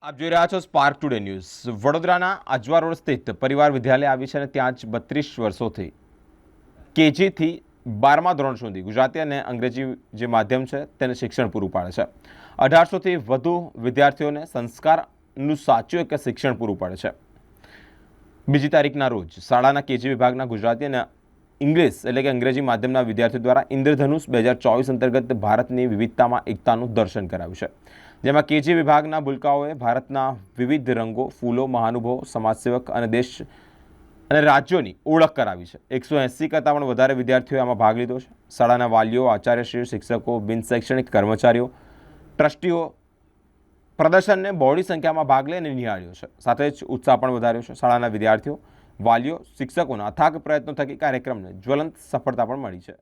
આપ જોઈ રહ્યા છો સ્પાર્ક ટુડે ન્યૂઝ। વડોદરાના આજવા રોડ સ્થિત પરિવાર વિદ્યાલય આવી છે અને ત્યાં જ 32 વર્ષોથી કેજીથી 12મા ધોરણ સુધી ગુજરાતી અને અંગ્રેજી જે માધ્યમ છે તેને શિક્ષણ પૂરું પાડે છે। 1800થી વધુ વિદ્યાર્થીઓને સંસ્કારનું સાચું એક શિક્ષણ પૂરું પાડે છે। 2 તારીખના રોજ શાળાના કેજી વિભાગના ગુજરાતી અને ઇંગ્લિશ એટલે કે અંગ્રેજી માધ્યમના વિદ્યાર્થીઓ દ્વારા ઇન્દ્રધનુષ 2024 અંતર્ગત ભારતની વિવિધતામાં એકતાનું દર્શન કરાવ્યું છે, જેમાં કેજી વિભાગના ભૂલકાઓએ ભારતના વિવિધ રંગો, ફૂલો, મહાનુભાવો, સમાજસેવક અને દેશ અને રાજ્યોની ઓળખ કરાવી છે। 180 કરતાં પણ વધારે વિદ્યાર્થીઓએ આમાં ભાગ લીધો છે। શાળાના વાલીઓ, આચાર્યશ્રીઓ, શિક્ષકો, બિન શૈક્ષણિક કર્મચારીઓ, ટ્રસ્ટીઓ પ્રદર્શનને બહોળી સંખ્યામાં ભાગ લઈને નિહાળ્યો છે, સાથે જ ઉત્સાહ પણ વધાર્યો છે। શાળાના વિદ્યાર્થીઓ, વાલીઓ, શિક્ષકોના અથાગ પ્રયત્નો થકી કાર્યક્રમને જ્વલંત સફળતા પણ મળી છે।